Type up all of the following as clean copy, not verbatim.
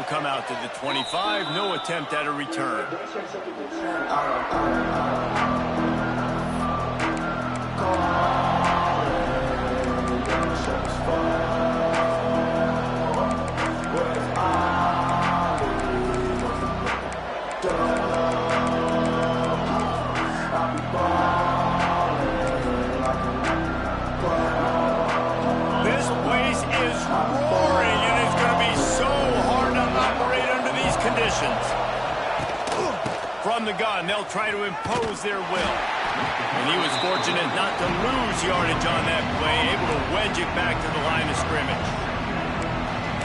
come out to the 25. No attempt at a return. This place is roaring, and it's going to be so hard to operate under these conditions. From the gun, they'll try to impose their will. And he was fortunate not to lose yardage on that play, able to wedge it back to the line of scrimmage.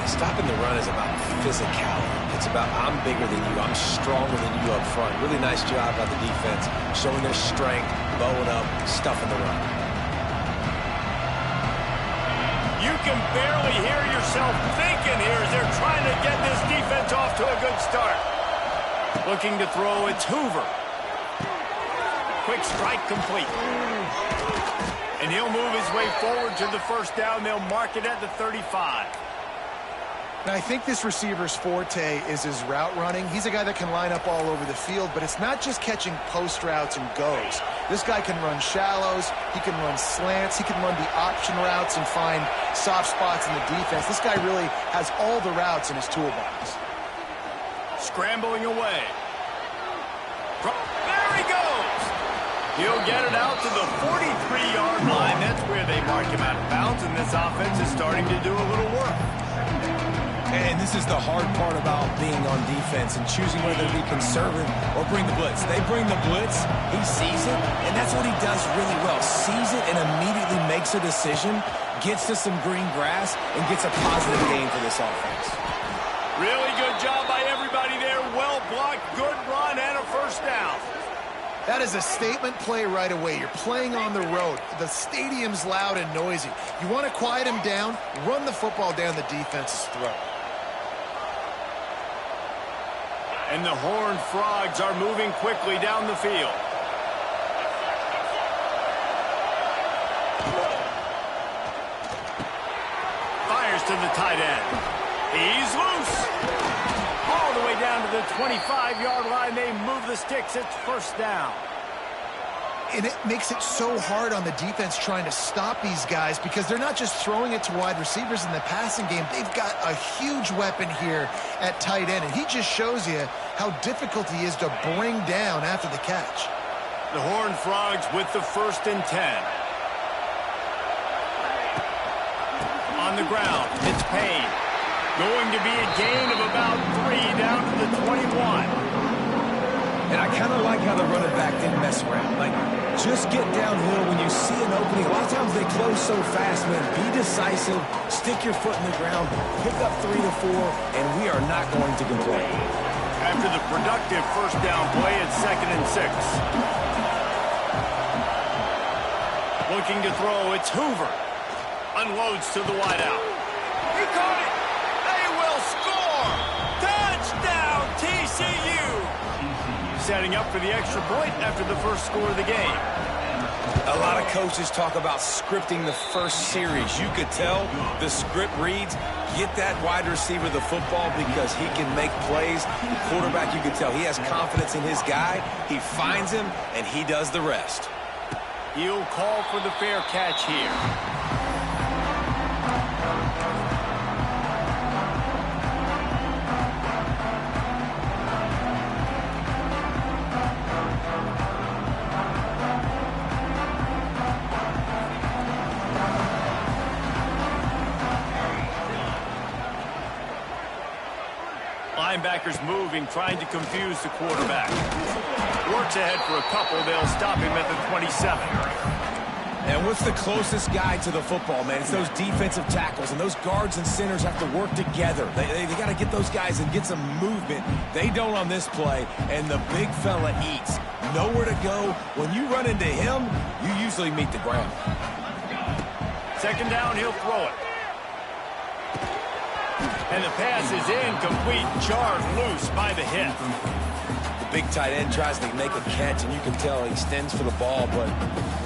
Stopping the run is about physicality. It's about I'm bigger than you, I'm stronger than you up front. Really nice job by the defense, showing their strength, bowing up, stuffing the run. You can barely hear yourself thinking here as they're trying to get this defense off to a good start. Looking to throw, it's Hoover. Quick strike complete. And he'll move his way forward to the first down. They'll mark it at the 35. Now, I think this receiver's forte is his route running. He's a guy that can line up all over the field, but it's not just catching post routes and goes. This guy can run shallows, he can run slants, he can run the option routes and find soft spots in the defense. This guy really has all the routes in his toolbox. Scrambling away. There he goes! He'll get it out to the 43-yard line. That's where they mark him out of bounds, and this offense is starting to do a little work. And this is the hard part about being on defense and choosing whether to be conservative or bring the blitz. They bring the blitz, he sees it, and that's what he does really well. Sees it and immediately makes a decision, gets to some green grass, and gets a positive gain for this offense. Really good job by everybody there. Well blocked, good run, and a first down. That is a statement play right away. You're playing on the road. The stadium's loud and noisy. You want to quiet him down, run the football down the defense's throat. And the Horned Frogs are moving quickly down the field. Fires to the tight end. He's loose. All the way down to the 25-yard line. They move the sticks. It's first down. And it makes it so hard on the defense trying to stop these guys because they're not just throwing it to wide receivers in the passing game. They've got a huge weapon here at tight end, and he just shows you how difficult he is to bring down after the catch. The Horned Frogs with the 1st and 10. On the ground, it's Payne. Going to be a gain of about 3 down to the 21. And I kind of like how the running back didn't mess around. Like, just get downhill when you see an opening. A lot of times they close so fast, man. Be decisive, stick your foot in the ground, pick up 3 to 4, and we are not going to complain. After the productive first down play, it's 2nd and 6. Looking to throw, it's Hoover. Unloads to the wideout. He caught it! They will score! Touchdown, TCU! Setting up for the extra point after the first score of the game. A lot of coaches talk about scripting the first series. You could tell the script reads, get that wide receiver the football because he can make plays. Quarterback, you can tell he has confidence in his guy. He finds him, and he does the rest. He'll call for the fair catch here. Linebackers moving, trying to confuse the quarterback. Works ahead for a couple. They'll stop him at the 27. And what's the closest guy to the football, man? It's those defensive tackles, and those guards and centers have to work together. They got to get those guys and get some movement. They don't on this play, and the big fella eats. Nowhere to go. When you run into him, you usually meet the ground. 2nd down, he'll throw it. And the pass is incomplete, jarred loose by the hip. big tight end tries to make a catch, and you can tell he extends for the ball, but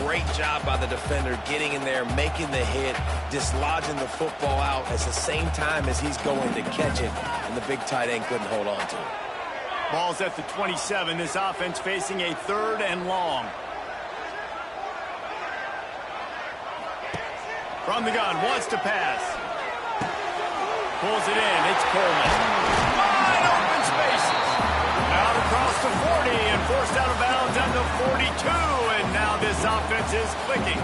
great job by the defender getting in there, making the hit, dislodging the football out at the same time as he's going to catch it, and the big tight end couldn't hold on to it. Ball's at the 27. This offense facing a 3rd and long. From the gun, wants to pass. Pulls it in. It's Coleman. Wide open spaces. Out across the 40 and forced out of bounds at the 42. And now this offense is clicking.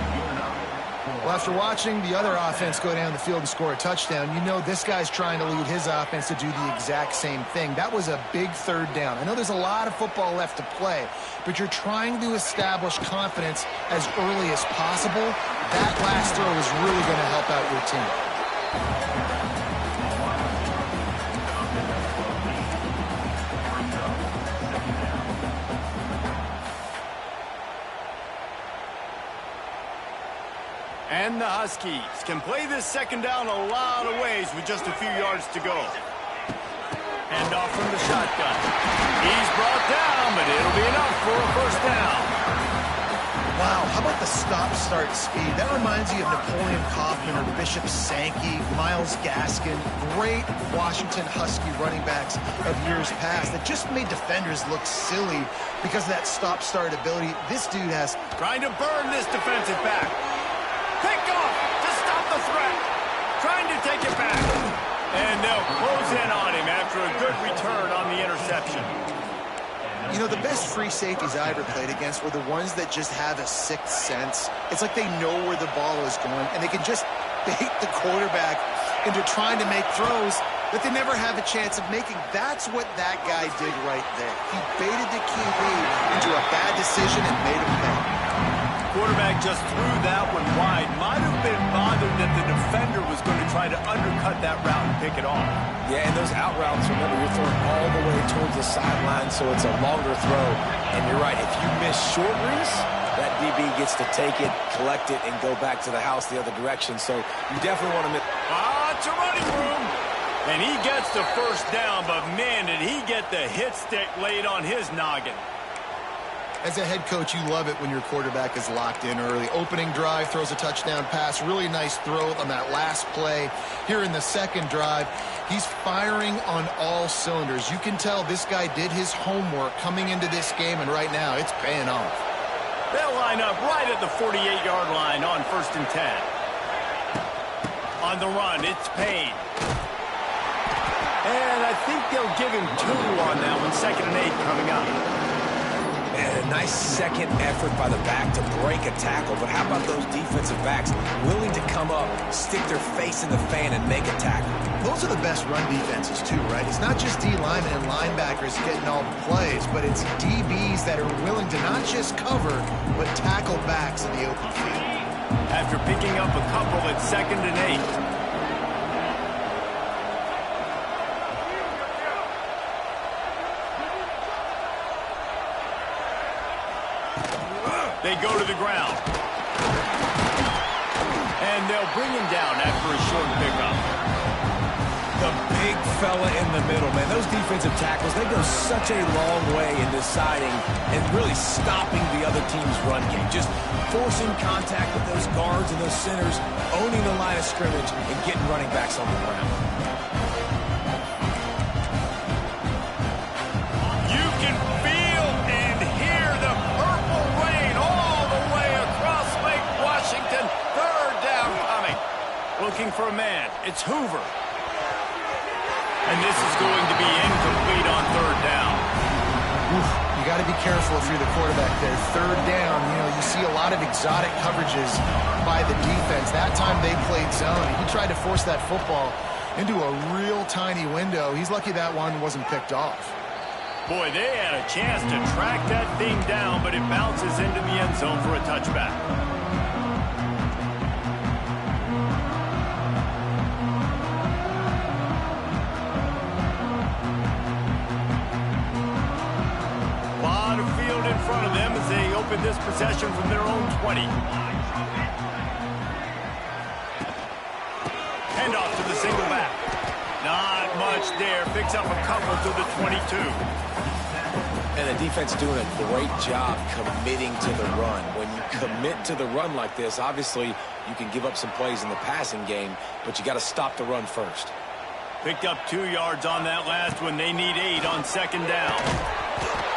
Well, after watching the other offense go down the field and score a touchdown, you know this guy's trying to lead his offense to do the exact same thing. That was a big 3rd down. I know there's a lot of football left to play, but you're trying to establish confidence as early as possible. That last throw is really going to help out your team. And the Huskies can play this 2nd down a lot of ways with just a few yards to go. Hand off from the shotgun. He's brought down, but it'll be enough for a 1st down. Wow, how about the stop-start speed? That reminds you of Napoleon Kaufman or Bishop Sankey, Myles Gaskin, great Washington Husky running backs of years past that just made defenders look silly because of that stop-start ability. This dude has... Trying to burn this defensive back. Pick off to stop the threat. Trying to take it back. And they'll close in on him after a good return on the interception. You know, the best free safeties I ever played against were the ones that just have a 6th sense. It's like they know where the ball is going, and they can just bait the quarterback into trying to make throws that they never have a chance of making. That's what that guy did right there. He baited the QB into a bad decision and made him pay. Quarterback just threw that one wide. Might have been bothered that the defender was going to try to undercut that route and pick it off. Yeah, and those out routes, remember, you're throwing all the way towards the sideline, so it's a longer throw. And you're right, if you miss short reads, that DB gets to take it, collect it, and go back to the house the other direction. So you definitely want to miss. It's a running room. And he gets the 1st down, but man, did he get the hit stick laid on his noggin. As a head coach, you love it when your quarterback is locked in early. Opening drive, throws a touchdown pass. Really nice throw on that last play. Here in the 2nd drive, he's firing on all cylinders. You can tell this guy did his homework coming into this game, and right now it's paying off. They'll line up right at the 48-yard line on 1st and 10. On the run, it's Payne. And I think they'll give him 2 on that one. 2nd and 8 coming up. And a nice second effort by the back to break a tackle. But how about those defensive backs willing to come up, stick their face in the fan, and make a tackle? Those are the best run defenses, too, right? It's not just D-linemen and linebackers getting all the plays, but it's DBs that are willing to not just cover, but tackle backs in the open field. After picking up a couple at 2nd and 8. They go to the ground. And they'll bring him down after a short pickup. The big fella in the middle, man. Those defensive tackles, they go such a long way in deciding and really stopping the other team's run game. Just forcing contact with those guards and those centers, owning the line of scrimmage, and getting running backs on the ground. You can feel and hear the purple rain all the way across Lake Washington. 3rd down coming. Looking for a man. It's Hoover. And this is going to be incomplete on 3rd down. Oof, you got to be careful if you're the quarterback there. 3rd down, you know, you see a lot of exotic coverages by the defense. That time they played zone. He tried to force that football into a real tiny window. He's lucky that one wasn't picked off. Boy, they had a chance to track that thing down, but it bounces into the end zone for a touchback. In front of them as they open this possession from their own 20. Hand off to the single back. Not much there. Picks up a couple to the 22. And the defense doing a great job committing to the run. When you commit to the run like this, obviously you can give up some plays in the passing game, but you got to stop the run first. Picked up 2 yards on that last one. They need 8 on second down.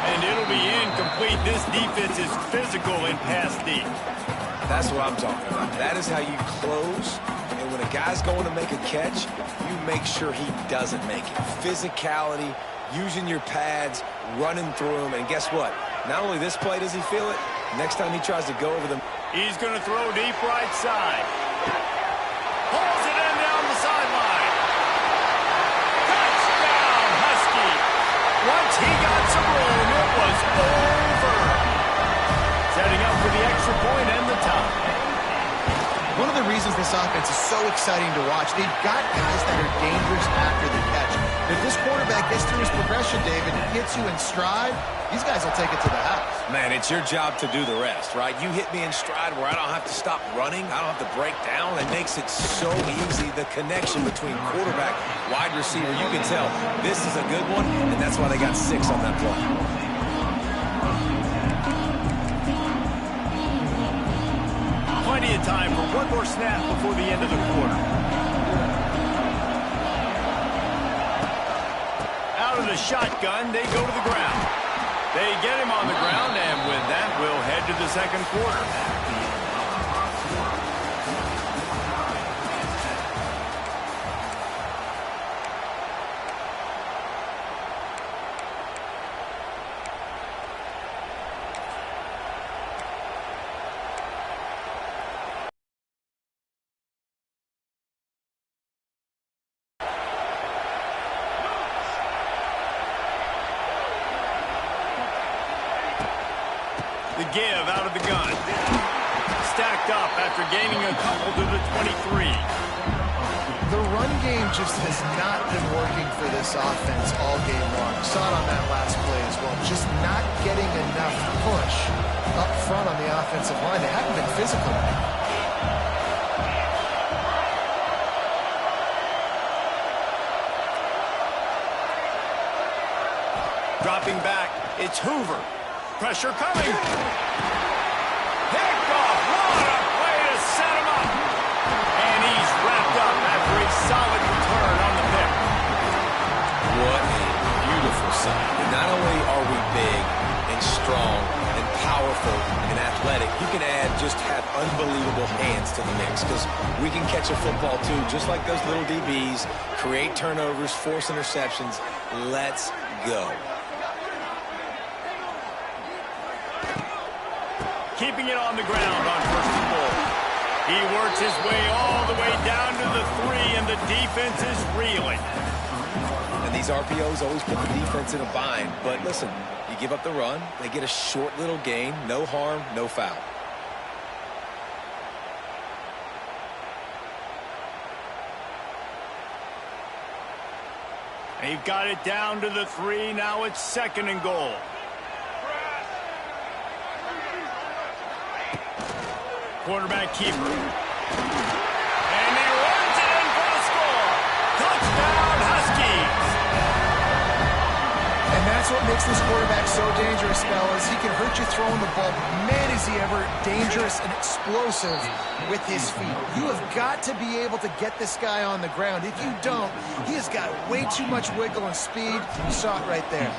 And it'll be incomplete. This defense is physical in pass deep. That's what I'm talking about. That is how you close. And when a guy's going to make a catch, you make sure he doesn't make it. Physicality, using your pads, running through them. And guess what? Not only this play does he feel it, next time he tries to go over them. He's going to throw deep right side. Pulls it in down the sideline. Touchdown, Husky. Once he got some room, it was over. Setting up for the extra point and the tie. One of the reasons this offense is so exciting to watch, they've got guys that are dangerous after the catch. If this quarterback gets through his progression, David, and hits you in stride, these guys will take it to the house. Man, it's your job to do the rest, right? You hit me in stride where I don't have to stop running. I don't have to break down. It makes it so easy. The connection between quarterback, wide receiver, you can tell this is a good one, and that's why they got 6 on that play. Plenty of time for one more snap before the end of the quarter. Out of the shotgun, they go to the ground. They get him on the ground, and with that, we'll head to the second quarter. The give out of the gun. Stacked up after gaining a couple to the 23. The run game just has not been working for this offense all game long. Saw it on that last play as well. Just not getting enough push up front on the offensive line. They haven't been physical. Dropping back, it's Hoover. Pressure coming. Picked off. What a play to set him up. And he's wrapped up after a solid return on the pick. What a beautiful sight. And not only are we big and strong and powerful and athletic, you can just have unbelievable hands to the mix because we can catch a football too, just like those little DBs, create turnovers, force interceptions. Let's go. Keeping it on the ground on first and goal. He works his way all the way down to the 3, and the defense is reeling. And these RPOs always put the defense in a bind. But listen, you give up the run, they get a short little gain, no harm, no foul. They've got it down to the 3. Now it's second and goal. Quarterback keeper. And he runs it in for the score. Touchdown, Huskies. And that's what makes this quarterback so dangerous, fellas. He can hurt you throwing the ball. Man, is he ever dangerous and explosive with his feet. You have got to be able to get this guy on the ground. If you don't, he has got way too much wiggle and speed. You saw it right there.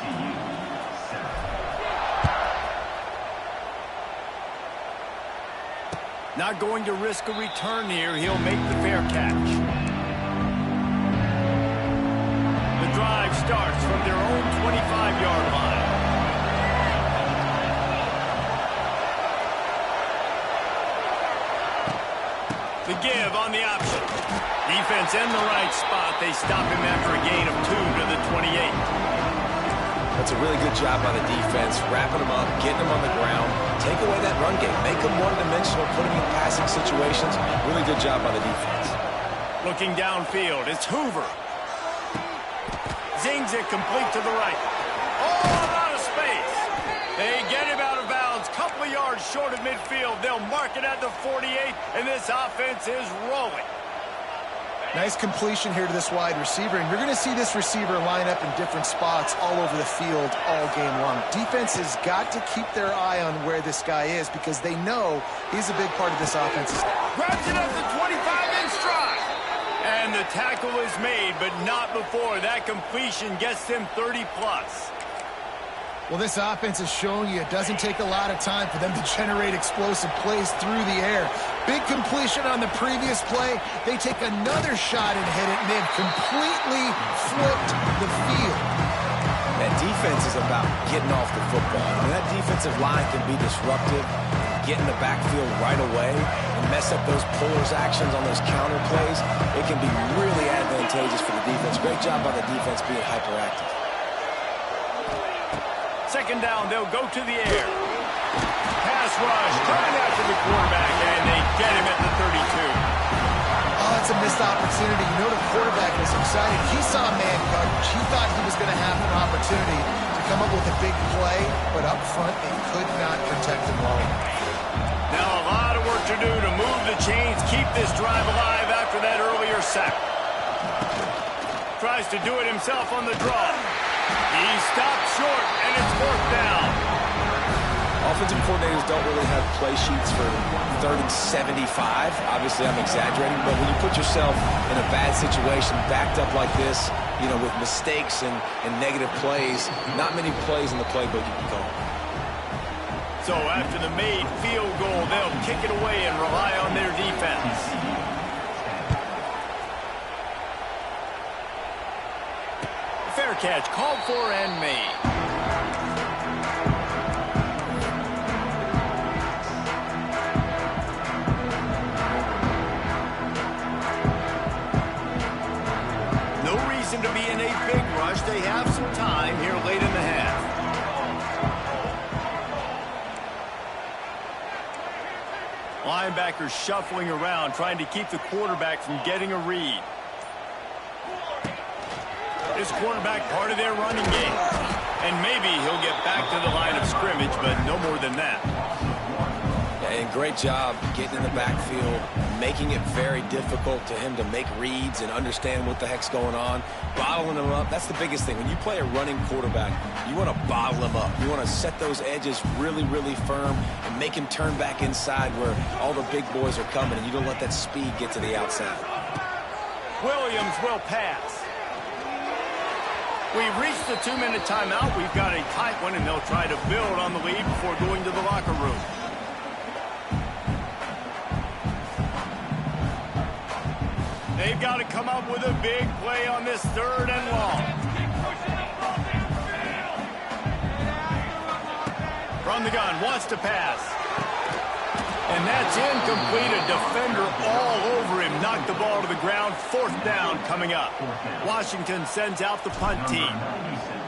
Not going to risk a return here. He'll make the fair catch. The drive starts from their own 25-yard line. The give on the option. Defense in the right spot. They stop him after a gain of 2 to the 28. That's a really good job by the defense, wrapping them up, getting them on the ground. Take away that run game. Make them one-dimensional, put them in passing situations. Really good job by the defense. Looking downfield, it's Hoover. Zings it complete to the right. All out of space. They get him out of bounds. Couple of yards short of midfield. They'll mark it at the 48, and this offense is rolling. Nice completion here to this wide receiver, and you're going to see this receiver line up in different spots all over the field all game long. Defense has got to keep their eye on where this guy is because they know he's a big part of this offense. Grabs it up to 25 in stride. And the tackle is made, but not before that completion gets them 30-plus. Well, this offense is showing you it doesn't take a lot of time for them to generate explosive plays through the air. Big completion on the previous play. They take another shot and hit it, and they've completely flipped the field. That defense is about getting off the football. I mean, that defensive line can be disruptive, get in the backfield right away, and mess up those pullers actions on those counter plays. It can be really advantageous for the defense. Great job by the defense being hyperactive. Second down, they'll go to the air. Pass rush, trying after the quarterback, and they get him at the 32. Oh, that's a missed opportunity. You know the quarterback was excited. He saw man coverage. He thought he was going to have an opportunity to come up with a big play, but up front, they could not protect him well enough. Now a lot of work to do to move the chains, keep this drive alive after that earlier sack. Tries to do it himself on the draw. He stopped short, and it's fourth down. Offensive coordinators don't really have play sheets for 3rd and 75. Obviously, I'm exaggerating, but when you put yourself in a bad situation, backed up like this, you know, with mistakes and negative plays, not many plays in the playbook you can call. So after the made field goal, they'll kick it away and rely on their defense. Fair catch called for and made. No reason to be in a big rush. They have some time here late in the half. Linebackers shuffling around, trying to keep the quarterback from getting a read. This quarterback part of their running game. And maybe he'll get back to the line of scrimmage, but no more than that. Yeah, and great job getting in the backfield, making it very difficult to him to make reads and understand what the heck's going on, bottling him up. That's the biggest thing. When you play a running quarterback, you want to bottle him up. You want to set those edges really, really firm and make him turn back inside where all the big boys are coming, and you don't let that speed get to the outside. Williams will pass. We've reached the 2-minute timeout. We've got a tight one, and they'll try to build on the lead before going to the locker room. They've got to come up with a big play on this 3rd and long. From the gun, wants to pass. And that's incomplete. A defender all over him. Knocked the ball to the ground. 4th down coming up. Washington sends out the punt team.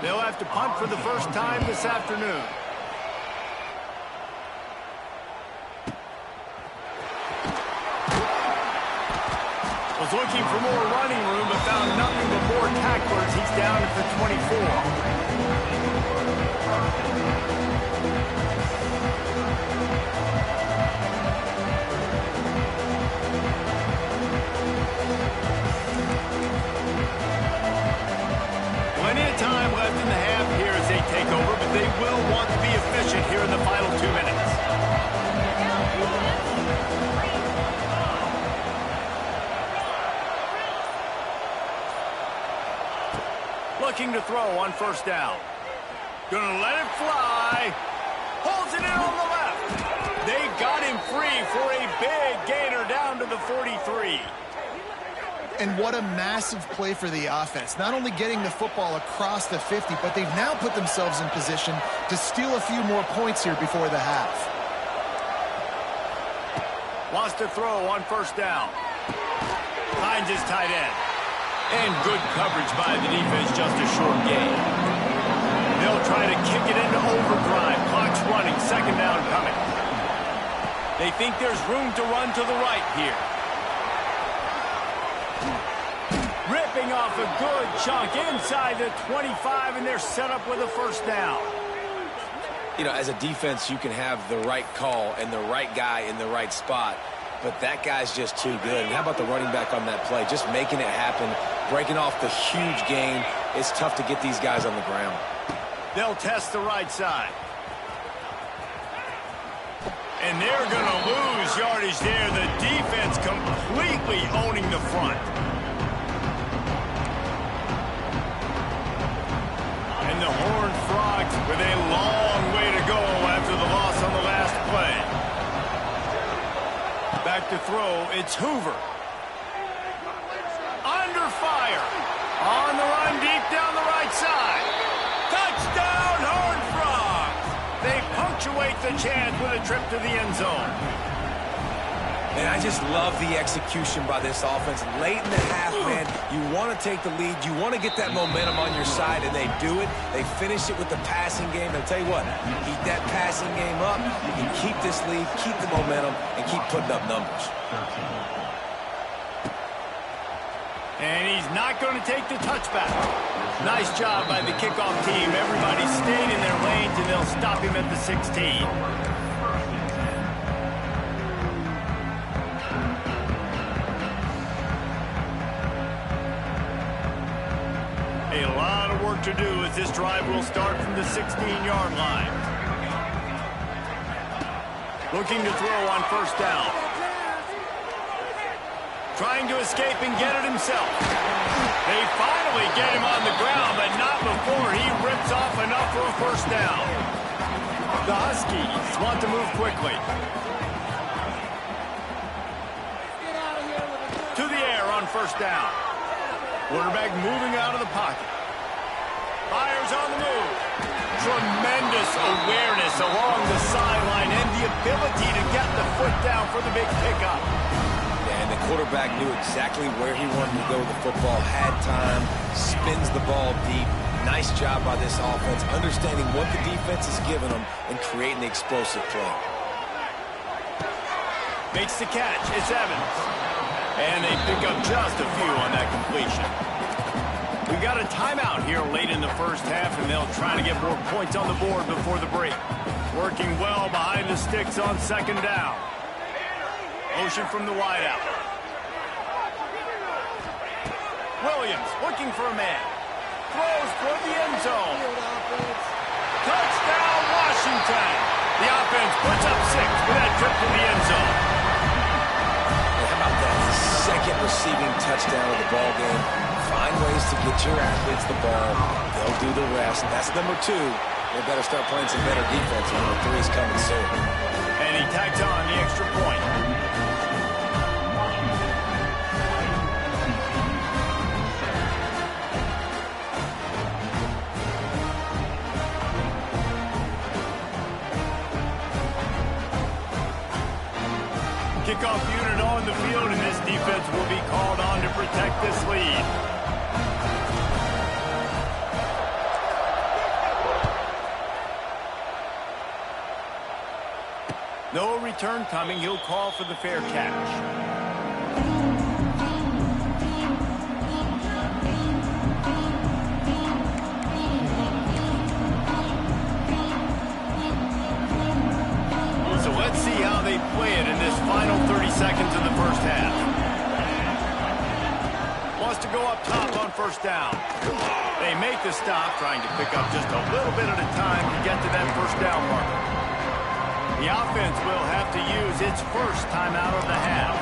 They'll have to punt for the first time this afternoon. Was looking for more running room, but found nothing but more tacklers. He's down at the 24. Plenty of time left in the half here as they take over, but they will want to be efficient here in the final 2 minutes. Looking to throw on 1st down. Gonna let it fly. Holds it in on the left. They got him free for a big gainer down to the 43. And what a massive play for the offense. Not only getting the football across the 50, but they've now put themselves in position to steal a few more points here before the half. Wants to throw on 1st down. Finds his tight end. And good coverage by the defense, just a short gain. They'll try to kick it into overdrive. Clock's running, 2nd down coming. They think there's room to run to the right here. Ripping off a good chunk inside the 25, and they're set up with a 1st down. You know, as a defense, you can have the right call and the right guy in the right spot. but that guy's just too good. And how about the running back on that play? Just making it happen, breaking off the huge gain. It's tough to get these guys on the ground. They'll test the right side. And they're going to lose yardage there. The defense completely owning the front. And the Horned Frogs with a long way to go after the loss on the last play. Back to throw, it's Hoover. Under fire. On the run deep down the right side. Touchdown, Horned Frogs! They punctuate the chance with a trip to the end zone. And I just love the execution by this offense. Late in the half, man, you want to take the lead. You want to get that momentum on your side, and they do it. They finish it with the passing game. And I'll tell you what, keep that passing game up. You can keep this lead, keep the momentum, and keep putting up numbers. And he's not going to take the touchback. Nice job by the kickoff team. Everybody stayed in their lanes, and they'll stop him at the 16. A lot of work to do as this drive will start from the 16-yard line. Looking to throw on first down. Trying to escape and get it himself. They finally get him on the ground, but not before he rips off enough for a first down. The Huskies want to move quickly. To the air on first down. Quarterback moving out of the pocket. Fires on the move. Tremendous awareness along the sideline and the ability to get the foot down for the big pickup. And the quarterback knew exactly where he wanted to go with the football, had time, spins the ball deep. Nice job by this offense, understanding what the defense is giving them and creating the explosive play. Makes the catch. It's Evans. And they pick up just a few on that completion. We've got a timeout here late in the first half, and they'll try to get more points on the board before the break. Working well behind the sticks on second down. Motion from the wideout. Williams looking for a man. Throws toward the end zone. Touchdown, Washington. The offense puts up 6 with that trip to the end zone. How about that? Second receiving touchdown of the ball game. Find ways to get your athletes the ball. They'll do the rest. That's number 2. They better start playing some better defense. Number 3 is coming soon. And he tags on the extra point. Kickoff unit on the field, and this defense will be called on to protect this lead. No return coming. He'll call for the fair catch. Let's see how they play it in this final 30 seconds of the first half. Wants to go up top on first down. They make the stop, trying to pick up just a little bit at a time to get to that first down marker. The offense will have to use its first timeout of the half.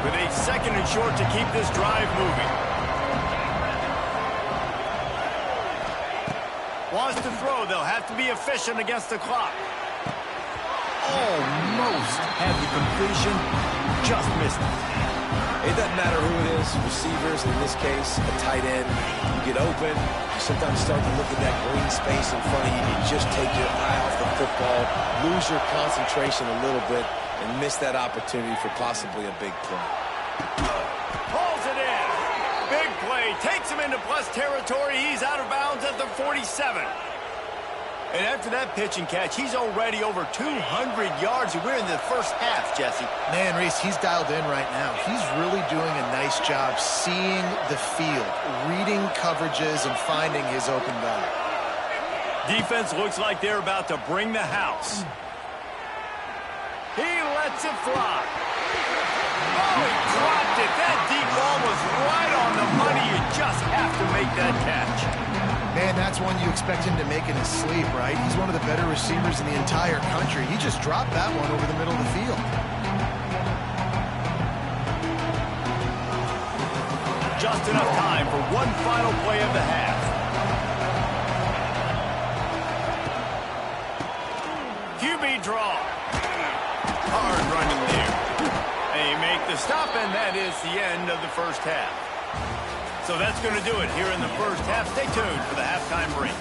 With a second and short to keep this drive moving. Wants to throw. They'll have to be efficient against the clock. Almost had the completion. Just missed it. It doesn't matter who it is. Receivers, in this case, a tight end. You get open. You sometimes start to look at that green space in front of you. You just take your eye off the football, lose your concentration a little bit, and miss that opportunity for possibly a big play. Pulls it in. Big play. Takes him into plus territory. He's out of bounds at the 47. And after that pitch and catch, he's already over 200 yards, and we're in the first half, Jesse. Man, Reese, he's dialed in right now. He's really doing a nice job seeing the field, reading coverages, and finding his open guy. Defense looks like they're about to bring the house. He lets it fly. Oh, he dropped it. That deep ball was right on the money. You just have to make that catch. Man, that's one you expect him to make in his sleep, right? He's one of the better receivers in the entire country. He just dropped that one over the middle of the field. Just enough time for one final play of the half. QB draw. Hard running there. They make the stop, and that is the end of the first half. So that's going to do it here in the first half. Stay tuned for the halftime break.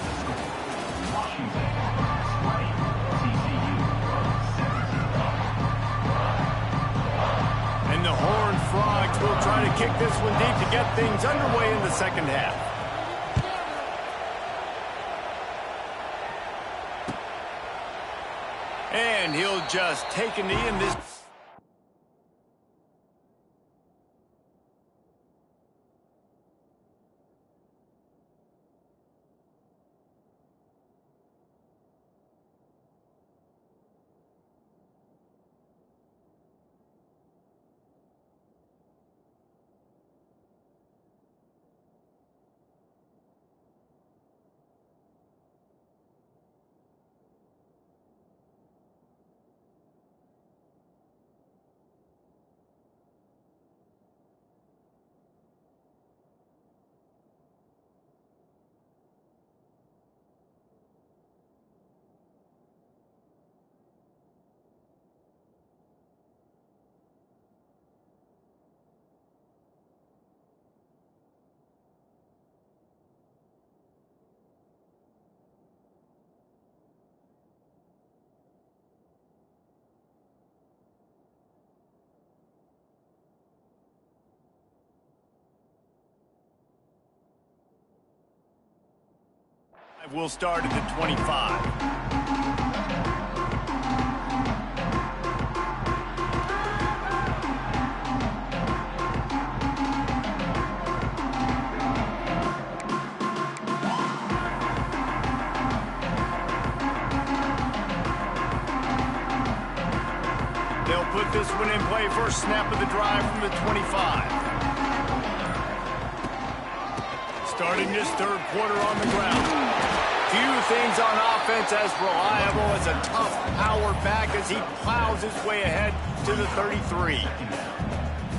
And the Horned Frogs will try to kick this one deep to get things underway in the second half. And he'll just take a knee in this. We'll start at the 25. They'll put this one in play. First snap of the drive from the 25. Starting this third quarter on the ground. Few things on offense as reliable as a tough power back as he plows his way ahead to the 33.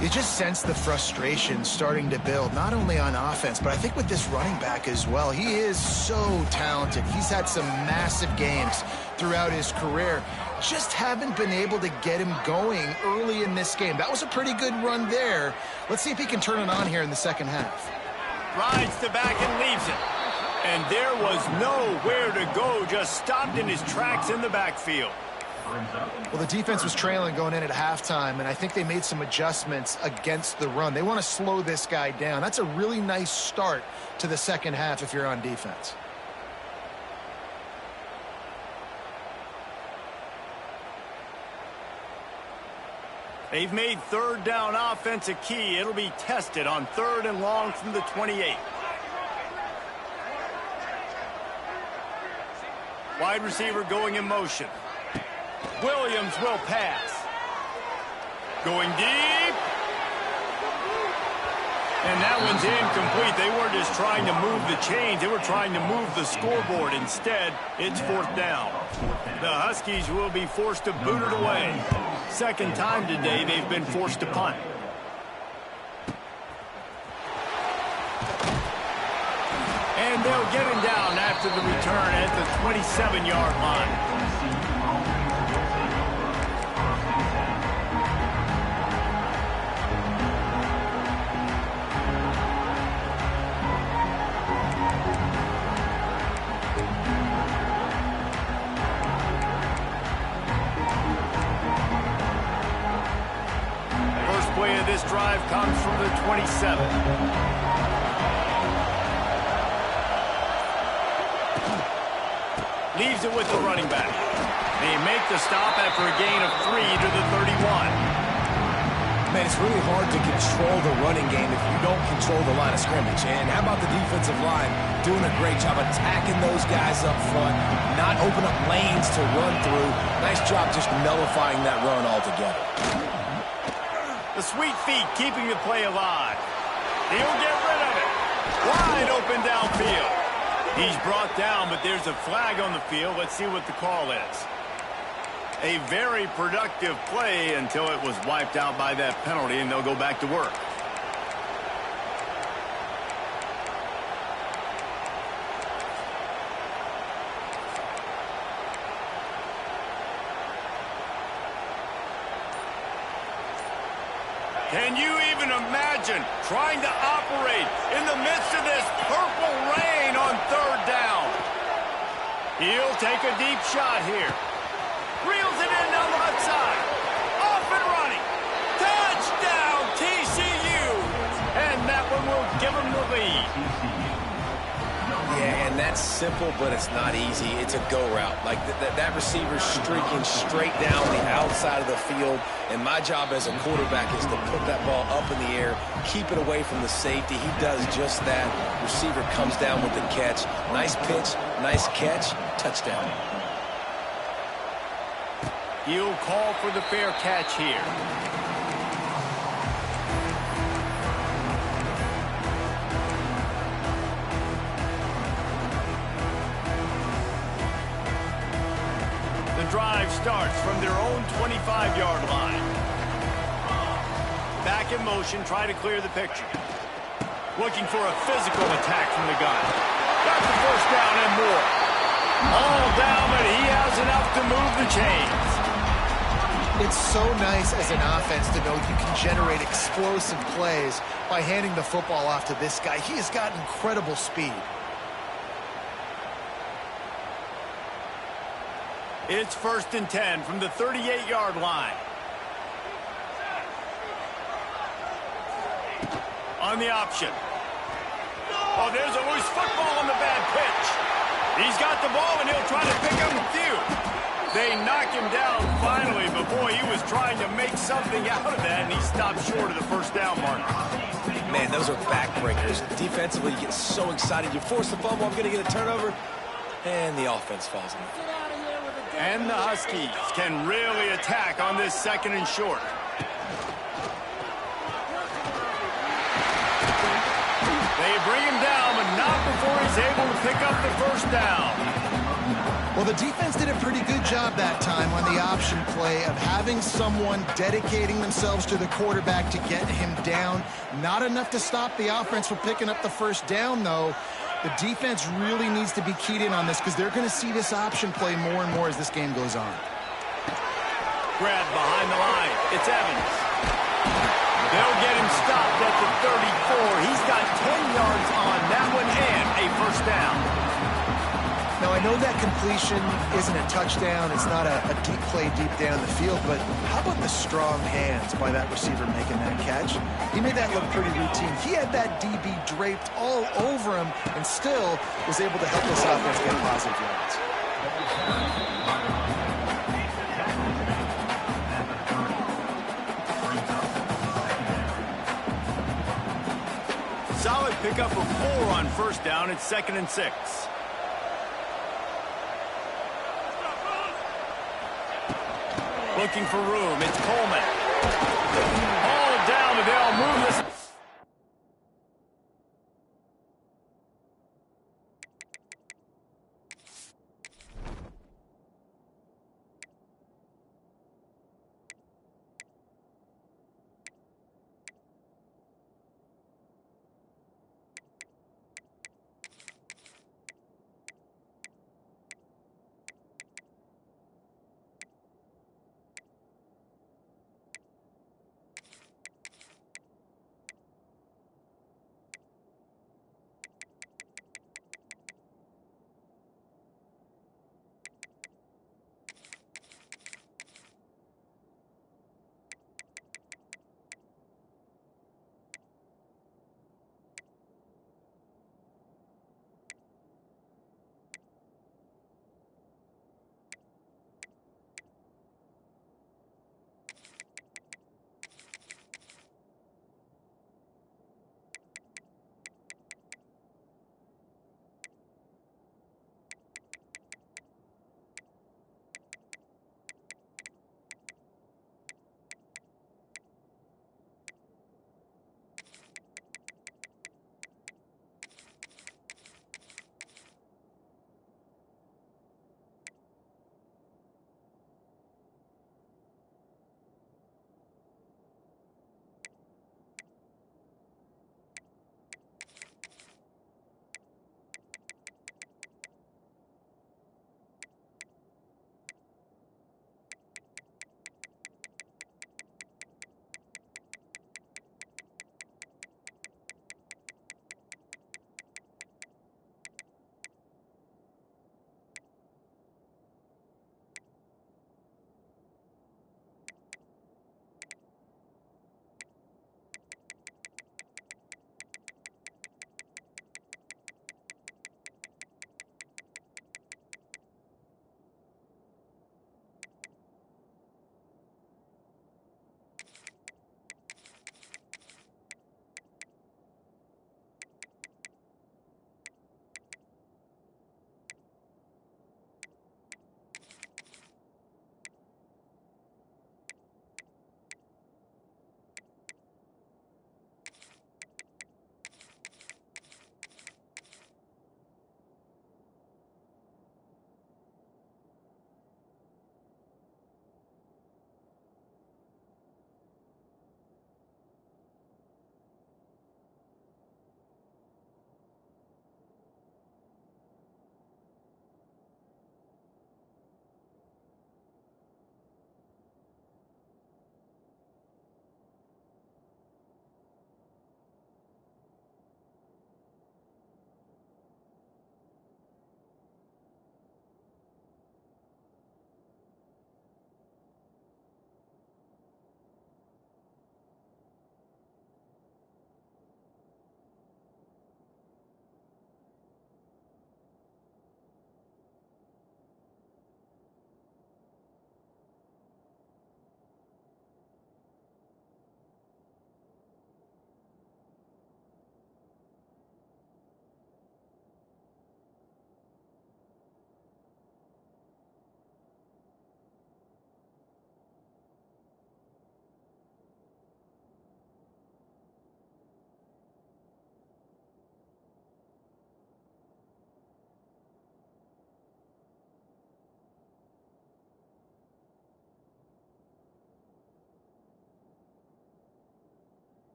You just sense the frustration starting to build, not only on offense, but I think with this running back as well. He is so talented. He's had some massive games throughout his career. Just haven't been able to get him going early in this game. That was a pretty good run there. Let's see if he can turn it on here in the second half. Rides the back and leaves it. And there was nowhere to go, just stopped in his tracks in the backfield. Well, the defense was trailing going in at halftime, and I think they made some adjustments against the run. They want to slow this guy down. That's a really nice start to the second half if you're on defense. They've made third down offense a key. It'll be tested on 3rd and long from the 28. Wide receiver going in motion. Williams will pass. Going deep. And that one's incomplete. They weren't just trying to move the chains. They were trying to move the scoreboard. Instead, it's 4th down. The Huskies will be forced to boot it away. Second time today they've been forced to punt. And they'll get him down after the return at the 27-yard line. First play of this drive comes from the 27. Leaves it with the running back. They make the stop after a gain of 3 to the 31. Man, it's really hard to control the running game if you don't control the line of scrimmage. And how about the defensive line doing a great job attacking those guys up front, not open up lanes to run through. Nice job just nullifying that run altogether. The sweet feet keeping the play alive. He'll get rid of it. Wide open downfield. He's brought down, but there's a flag on the field. Let's see what the call is. A very productive play until it was wiped out by that penalty, and they'll go back to work. Can you even imagine trying to operate in the midst of this purple rain on third down? He'll take a deep shot here. Reels it in down the left side. Off and running. Touchdown, TCU. And that one will give them the lead. Yeah, and that's simple, but it's not easy. It's a go route. Like that receiver's streaking straight down the outside of the field, and my job as a quarterback is to put that ball up in the air, keep it away from the safety. He does just that. Receiver comes down with the catch. Nice pitch, nice catch, touchdown. He'll call for the fair catch here. The drive starts from their own 25-yard line. Back in motion, try to clear the picture. Looking for a physical attack from the gun. Got the first down and more. All down, but he has enough to move the chains. It's so nice as an offense to know you can generate explosive plays by handing the football off to this guy. He has got incredible speed. It's 1st and 10 from the 38-yard line. On the option. Oh, there's a loose football on the bad pitch. He's got the ball, and he'll try to pick up a few. They knock him down finally, but boy, he was trying to make something out of that, and he stopped short of the first down mark. Man, those are backbreakers. Defensively, you get so excited. You force the fumble, I'm going to get a turnover, and the offense falls in. And the Huskies can really attack on this 2nd and short. They bring him down, but not before he's able to pick up the first down. Well, the defense did a pretty good job that time on the option play of having someone dedicating themselves to the quarterback to get him down. Not enough to stop the offense from picking up the first down, though. The defense really needs to be keyed in on this because they're going to see this option play more and more as this game goes on. Grab behind the line. It's Evans. They'll get him stopped at the 34. He's got 10 yards on that one and a first down. Now, I know that completion isn't a touchdown. It's not a deep play deep down the field, but how about the strong hands by that receiver making that catch? He made that look pretty routine. He had that DB draped all over him and still was able to help this offense get positive yards. Solid pickup of 4 on first down. It's 2nd and 6. Looking for room. It's Coleman. All down, but they'll move this.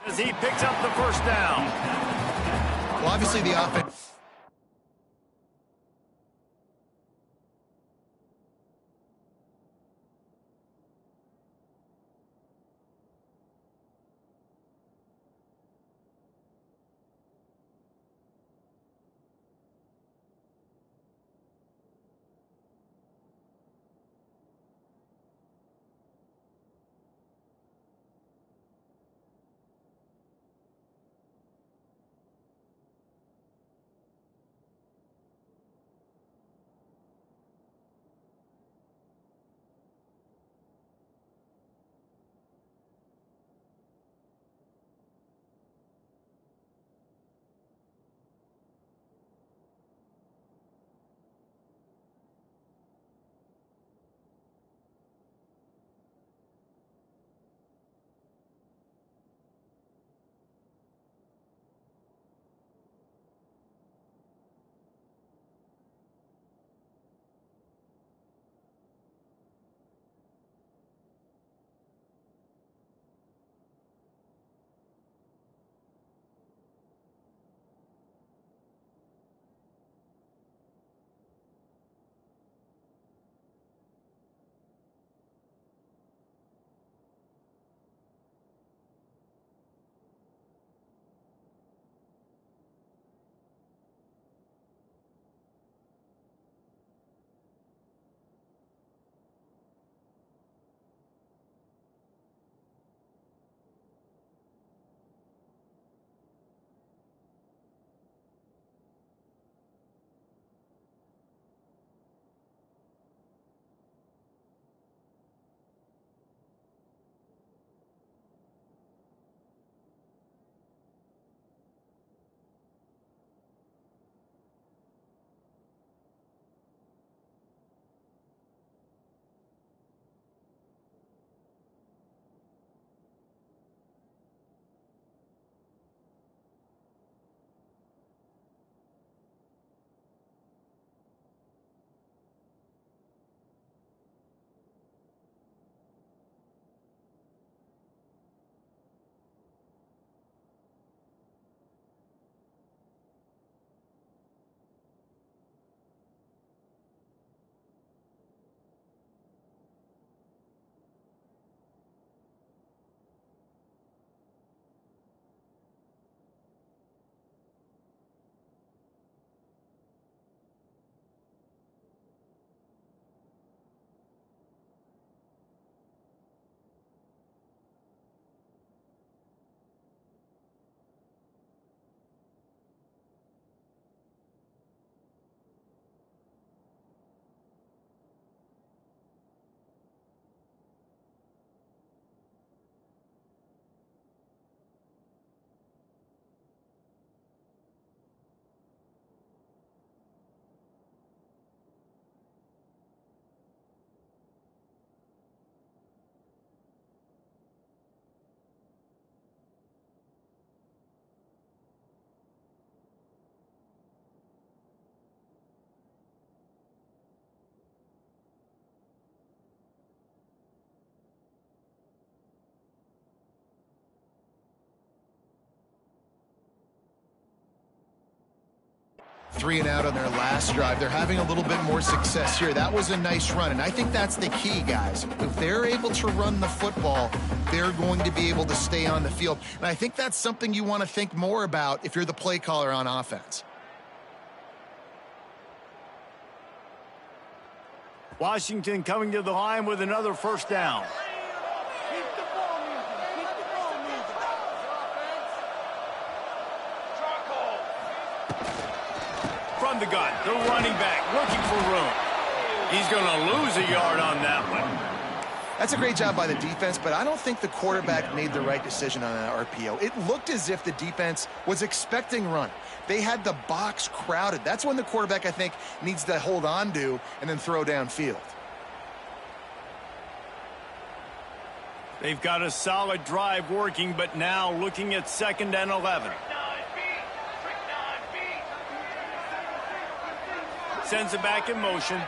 as he picks up the first down. Well, obviously the offense... Three and out on their last drive. They're having a little bit more success here. That was a nice run, and I think that's the key, guys. If they're able to run the football, they're going to be able to stay on the field. And I think that's something you want to think more about if you're the play caller on offense. Washington coming to the line with another first down. From the gun, the running back looking for room. He's going to lose a yard on that one. That's a great job by the defense, but I don't think the quarterback made the right decision on that RPO. It looked as if the defense was expecting run. They had the box crowded. That's when the quarterback, I think, needs to hold on to and then throw downfield. They've got a solid drive working, but now looking at 2nd and 11. Sends it back in motion.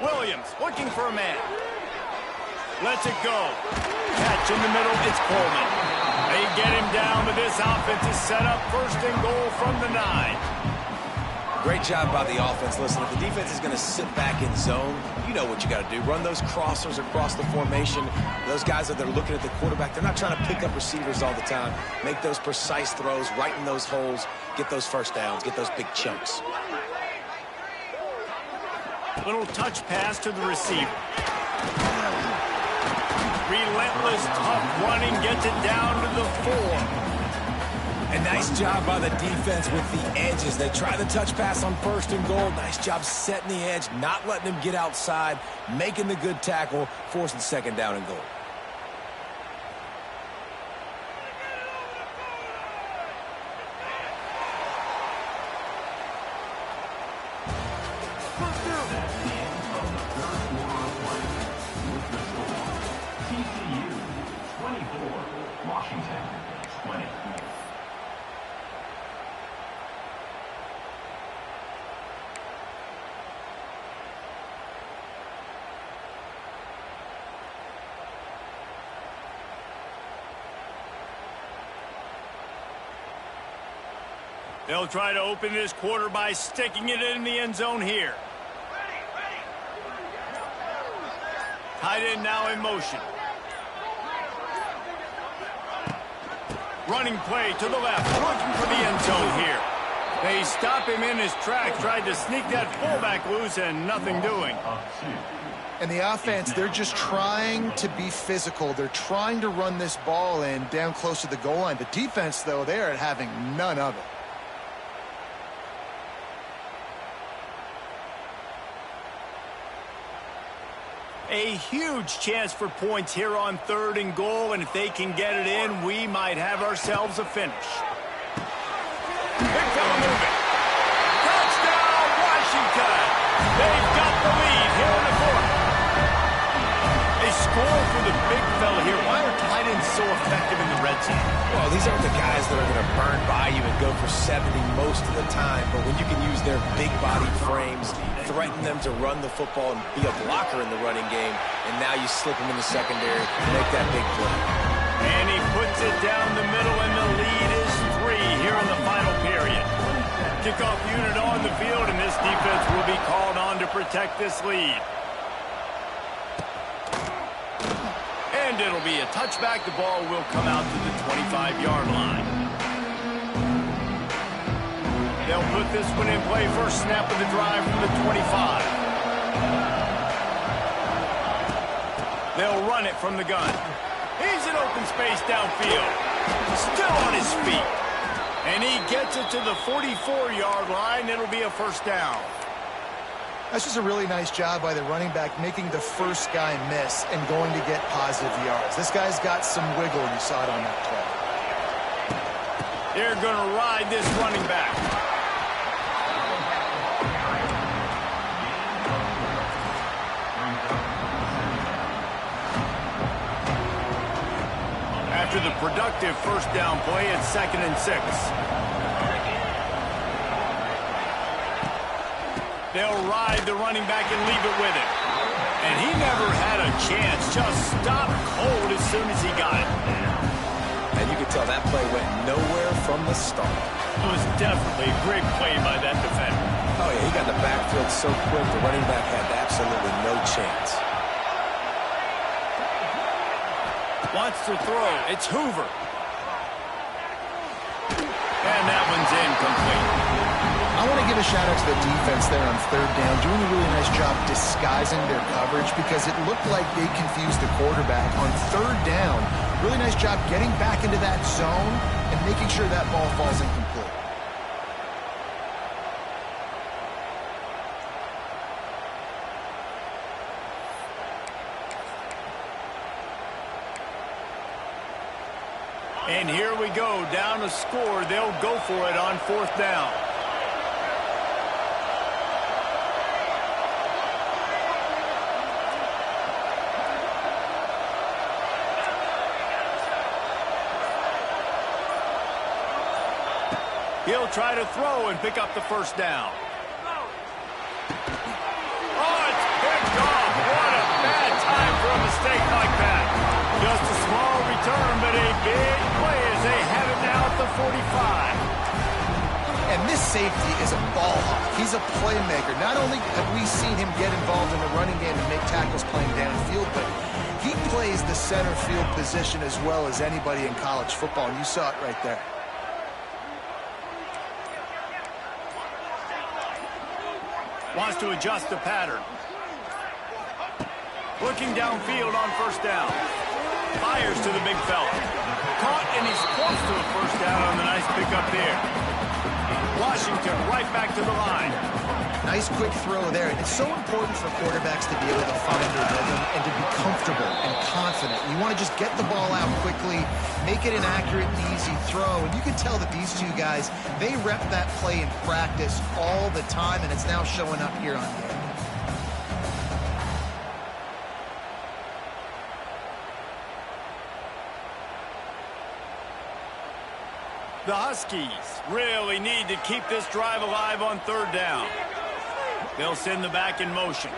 Williams looking for a man. Lets it go. Catch in the middle, it's Coleman. They get him down, but this offense is set up first and goal from the 9. Great job by the offense. Listen, if the defense is going to sit back in zone, you know what you got to do. Run those crossers across the formation. Those guys that are looking at the quarterback, they're not trying to pick up receivers all the time. Make those precise throws, right in those holes, get those first downs, get those big chunks. Little touch pass to the receiver. Relentless, tough running, gets it down to the 4. And nice job by the defense with the edges. They try the touch pass on first and goal. Nice job setting the edge, not letting him get outside, making the good tackle, forcing second down and goal. TCU 24, Washington 20. They'll try to open this quarter by sticking it in the end zone here. Tight end now in motion. Running play to the left, looking for the end zone here. They stop him in his track, tried to sneak that fullback loose, and nothing doing. And the offense, they're just trying to be physical. They're trying to run this ball in down close to the goal line. The defense, though, they are having none of it. A huge chance for points here on third and goal, and if they can get it in, we might have ourselves a finish. Big fella moving. Touchdown, Washington! They've got the lead here in the fourth. They score for the big fella here. Why are tight ends so effective in the red zone? Well, these aren't the guys that are going to burn by you and go for 70 most of the time, but when you can use their big-bodied frames, threaten them to run the football and be a blocker in the running game, and now you slip them in the secondary and make that big play. And he puts it down the middle, and the lead is 3 here in the final period. Kickoff unit on the field, and this defense will be called on to protect this lead. And it'll be a touchback. The ball will come out to the 25-yard line. They'll put this one in play. First snap of the drive from the 25. They'll run it from the gun. He's in open space downfield. Still on his feet. And he gets it to the 44-yard line. It'll be a first down. That's just a really nice job by the running back, making the first guy miss and going to get positive yards. This guy's got some wiggle, and you saw it on that play. They're going to ride this running back. After the productive first down play, it's 2nd and 6. They'll ride the running back and leave it with him. And he never had a chance. Just stopped cold as soon as he got it. And you can tell that play went nowhere from the start. It was definitely a great play by that defender. Oh, yeah, he got in the backfield so quick, the running back had absolutely no chance. Wants to throw. It's Hoover. And that one's incomplete. I want to give a shout-out to the defense there on third down, doing a really nice job disguising their coverage because it looked like they confused the quarterback. On third down, really nice job getting back into that zone and making sure that ball falls incomplete. And here we go, down a score. They'll go for it on fourth down. He'll try to throw and pick up the first down. Oh, it's picked off. What a bad time for a mistake like that. safety is a ball hawk. He's a playmaker. Not only have we seen him get involved in the running game and make tackles playing downfield, but he plays the center field position as well as anybody in college football, and you saw it right there. Wants to adjust the pattern. Looking downfield on first down. Fires to the big fella. Caught, and he's close to a first down on the nice pickup there. Washington right back to the line. Nice quick throw there. It's so important for quarterbacks to be able to find their rhythm and to be comfortable and confident. You want to just get the ball out quickly, make it an accurate and easy throw. And you can tell that these two guys, they rep that play in practice all the time, and it's now showing up here on game. The Huskies really need to keep this drive alive on third down. They'll send the back in motion.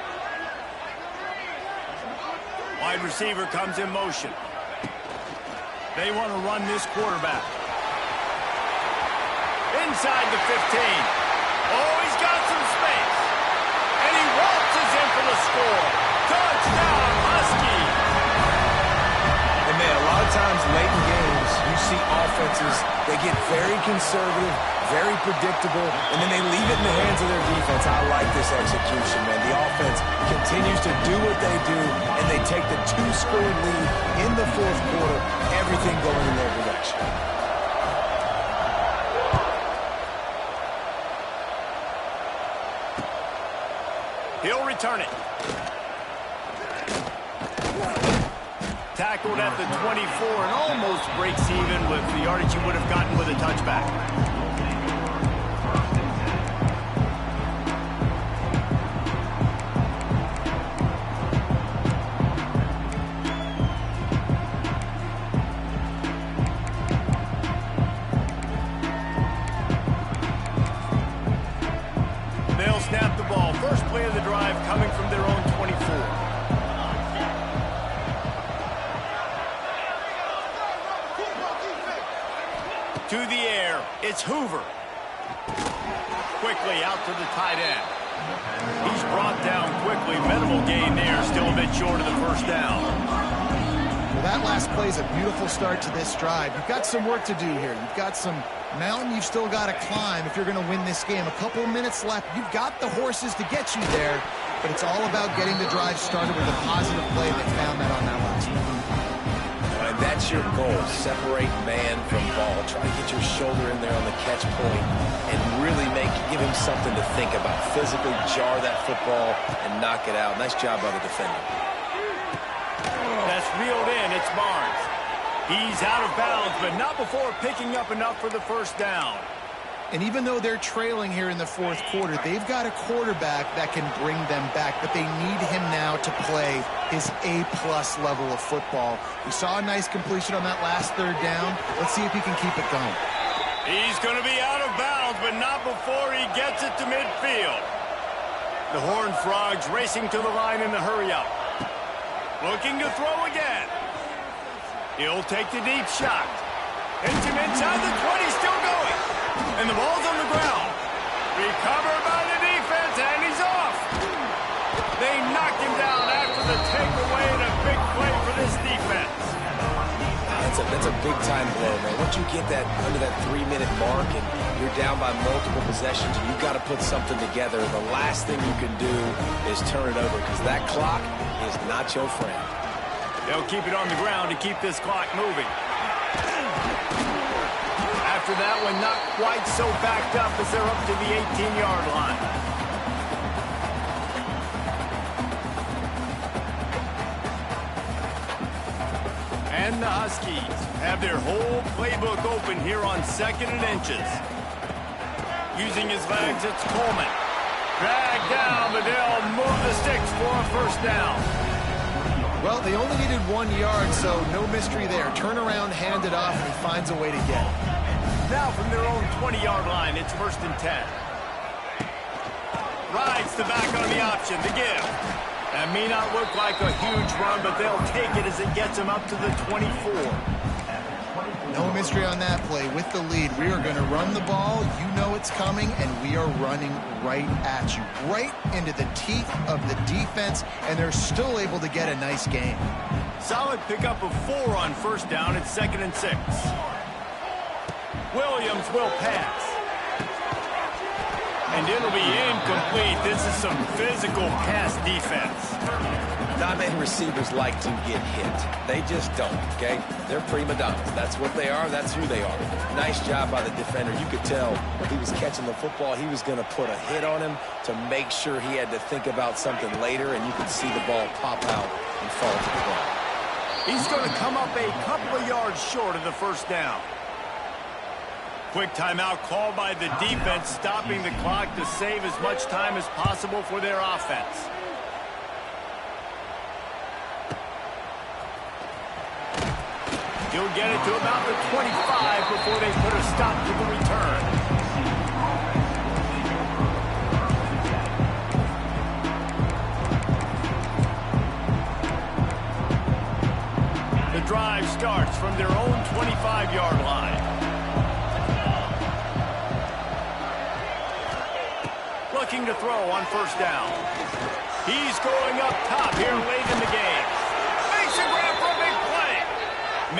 Wide receiver comes in motion. They want to run this quarterback. Inside the 15. Oh, he's got some space. And he waltzes in for the score. Touchdown, Huskies. And man, a lot of times late in games, you see offenses, they get very conservative, very predictable, and then they leave it in the hands of their defense. I like this execution, man. The offense continues to do what they do, and they take the 2-score lead in the fourth quarter, everything going in their direction. He'll return it. Tackled at the 24 and almost breaks even with the yardage he would have gotten with a touchback. They'll snap the ball. First play of the drive coming from their own 24. To the air, it's Hoover. Quickly out to the tight end. He's brought down quickly. Minimal gain there, still a bit short of the first down. Well, that last play is a beautiful start to this drive. You've got some work to do here. You've got some mountain you've still got to climb if you're going to win this game. A couple of minutes left. You've got the horses to get you there, but it's all about getting the drive started with a positive play. They found that on that last one. And that's your goal. Separate man from ball. Try to get your shoulder in there on the catch point and really give him something to think about. Physically jar that football and knock it out. Nice job by the defender. That's reeled in. It's Barnes. He's out of bounds, but not before picking up enough for the first down. And even though they're trailing here in the fourth quarter, they've got a quarterback that can bring them back, but they need him now to play his A-plus level of football. We saw a nice completion on that last third down. Let's see if he can keep it going. He's going to be out of bounds, but not before he gets it to midfield. The Horned Frogs racing to the line in the hurry-up. Looking to throw again. He'll take the deep shot. Hits him inside the 20, still going. And the ball's on the ground. Recovered by the defense, and he's off. They knocked him down after the takeaway, and a big play for this defense. That's a big-time blow, man. Once you get that under that 3-minute mark and you're down by multiple possessions, you've got to put something together. The last thing you can do is turn it over because that clock is not your friend. They'll keep it on the ground to keep this clock moving. After that one, not quite so backed up as they're up to the 18-yard line. And the Huskies have their whole playbook open here on 2nd and inches. Using his legs, it's Coleman. Dragged down, but they'll move the sticks for a first down. Well, they only needed 1 yard, so no mystery there. Turn around, hand it off, and he finds a way to get it. Now from their own 20-yard line, it's 1st and 10. Rides the back on the option to give. That may not look like a huge run, but they'll take it as it gets them up to the 24. No mystery on that play. With the lead, we are going to run the ball. You know it's coming, and we are running right at you, right into the teeth of the defense, and they're still able to get a nice gain. Solid pickup of 4 on first down. It's 2nd and 6. Williams will pass. And it'll be incomplete. This is some physical pass defense. Not-many receivers like to get hit. They just don't, okay? They're prima donnas. That's what they are. That's who they are. Nice job by the defender. You could tell if he was catching the football, he was going to put a hit on him to make sure he had to think about something later, and you could see the ball pop out and fall to the ground. He's going to come up a couple of yards short of the first down. Quick timeout called by the defense, stopping the clock to save as much time as possible for their offense. He'll get it to about the 25 before they put a stop to the return. The drive starts from their own 25-yard line. Looking to throw on first down. He's going up top here late in the game.